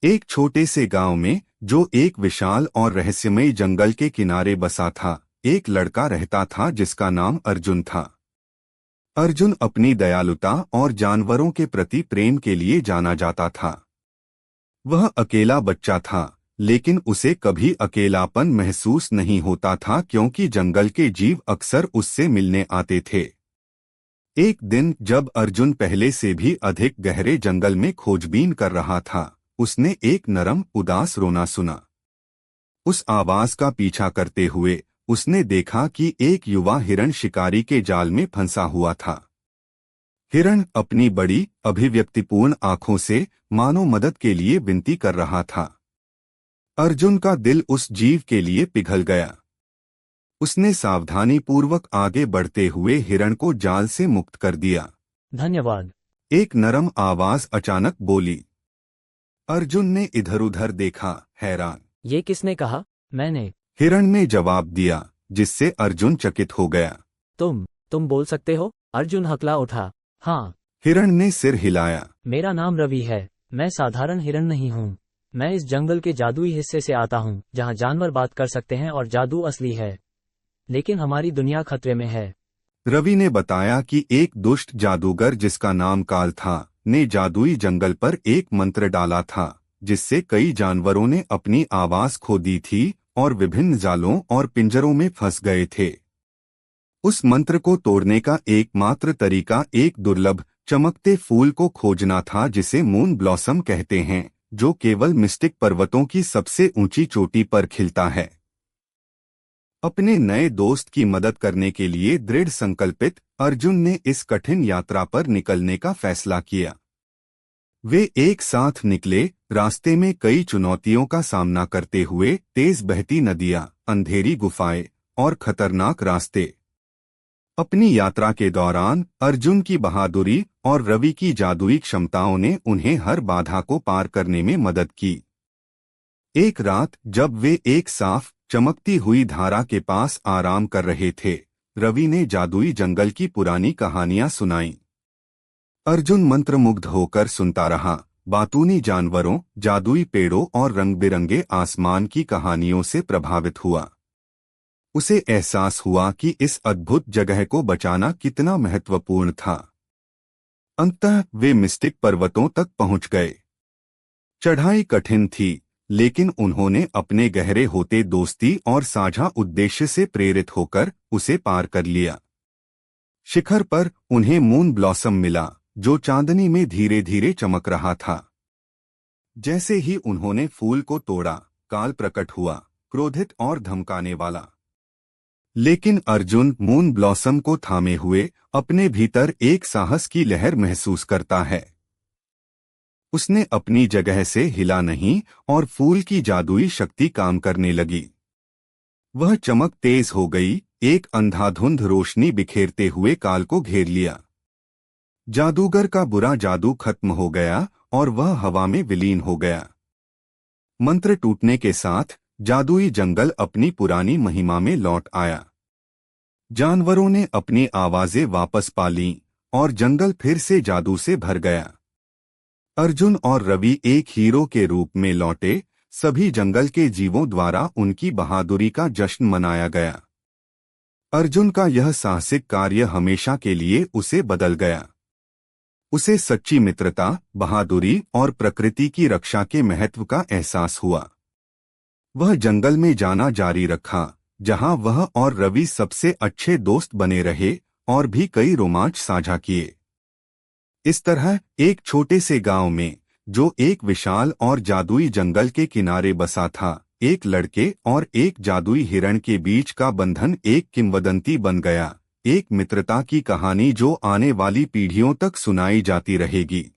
एक छोटे से गांव में, जो एक विशाल और रहस्यमयी जंगल के किनारे बसा था, एक लड़का रहता था जिसका नाम अर्जुन था। अर्जुन अपनी दयालुता और जानवरों के प्रति प्रेम के लिए जाना जाता था। वह अकेला बच्चा था, लेकिन उसे कभी अकेलापन महसूस नहीं होता था क्योंकि जंगल के जीव अक्सर उससे मिलने आते थे। एक दिन जब अर्जुन पहले से भी अधिक गहरे जंगल में खोजबीन कर रहा था, उसने एक नरम उदास रोना सुना। उस आवाज का पीछा करते हुए उसने देखा कि एक युवा हिरण शिकारी के जाल में फंसा हुआ था। हिरण अपनी बड़ी अभिव्यक्तिपूर्ण आंखों से मानो मदद के लिए विनती कर रहा था। अर्जुन का दिल उस जीव के लिए पिघल गया। उसने सावधानीपूर्वक आगे बढ़ते हुए हिरण को जाल से मुक्त कर दिया। धन्यवाद। एक नरम आवाज अचानक बोली। अर्जुन ने इधर-उधर देखा, हैरान। ये किसने कहा? मैंने। हिरण ने जवाब दिया, जिससे अर्जुन चकित हो गया। तुम बोल सकते हो? अर्जुन हकला उठा। हाँ। हिरण ने सिर हिलाया। मेरा नाम रवि है। मैं साधारण हिरण नहीं हूँ। मैं इस जंगल के जादुई हिस्से से आता हूँ, जहाँ जानवर बात कर सकते हैं और जादू असली है। लेकिन हमारी दुनिया खतरे में है। रवि ने बताया कि एक दुष्ट जादूगर जिसका नाम काल था, ने जादुई जंगल पर एक मंत्र डाला था, जिससे कई जानवरों ने अपनी आवाज खो दी थी और विभिन्न जालों और पिंजरों में फंस गए थे। उस मंत्र को तोड़ने का एकमात्र तरीका एक दुर्लभ चमकते फूल को खोजना था जिसे मून ब्लॉसम कहते हैं, जो केवल मिस्टिक पर्वतों की सबसे ऊंची चोटी पर खिलता है। अपने नए दोस्त की मदद करने के लिए दृढ़ संकल्पित अर्जुन ने इस कठिन यात्रा पर निकलने का फैसला किया। वे एक साथ निकले, रास्ते में कई चुनौतियों का सामना करते हुए, तेज बहती नदियां, अंधेरी गुफाएं और खतरनाक रास्ते। अपनी यात्रा के दौरान अर्जुन की बहादुरी और रवि की जादुई क्षमताओं ने उन्हें हर बाधा को पार करने में मदद की। एक रात जब वे एक साफ चमकती हुई धारा के पास आराम कर रहे थे, रवि ने जादुई जंगल की पुरानी कहानियां सुनाईं। अर्जुन मंत्रमुग्ध होकर सुनता रहा, बातूनी जानवरों, जादुई पेड़ों और रंग-बिरंगे आसमान की कहानियों से प्रभावित हुआ। उसे एहसास हुआ कि इस अद्भुत जगह को बचाना कितना महत्वपूर्ण था। अंततः वे मिस्टिक पर्वतों तक पहुंच गए। चढ़ाई कठिन थी, लेकिन उन्होंने अपने गहरे होते दोस्ती और साझा उद्देश्य से प्रेरित होकर उसे पार कर लिया। शिखर पर उन्हें मून ब्लॉसम मिला, जो चांदनी में धीरे धीरे चमक रहा था। जैसे ही उन्होंने फूल को तोड़ा, काल प्रकट हुआ, क्रोधित और धमकाने वाला। लेकिन अर्जुन मून ब्लॉसम को थामे हुए अपने भीतर एक साहस की लहर महसूस करता है। उसने अपनी जगह से हिला नहीं और फूल की जादुई शक्ति काम करने लगी। वह चमक तेज हो गई, एक अंधाधुंध रोशनी बिखेरते हुए काल को घेर लिया। जादूगर का बुरा जादू खत्म हो गया और वह हवा में विलीन हो गया। मंत्र टूटने के साथ जादुई जंगल अपनी पुरानी महिमा में लौट आया। जानवरों ने अपनी आवाजें वापस पा लीं और जंगल फिर से जादू से भर गया। अर्जुन और रवि एक हीरो के रूप में लौटे, सभी जंगल के जीवों द्वारा उनकी बहादुरी का जश्न मनाया गया। अर्जुन का यह साहसिक कार्य हमेशा के लिए उसे बदल गया। उसे सच्ची मित्रता, बहादुरी और प्रकृति की रक्षा के महत्व का एहसास हुआ। वह जंगल में जाना जारी रखा, जहां वह और रवि सबसे अच्छे दोस्त बने रहे और भी कई रोमांच साझा किए। इस तरह एक छोटे से गांव में, जो एक विशाल और जादुई जंगल के किनारे बसा था, एक लड़के और एक जादुई हिरण के बीच का बंधन एक किंवदंती बन गया, एक मित्रता की कहानी जो आने वाली पीढ़ियों तक सुनाई जाती रहेगी।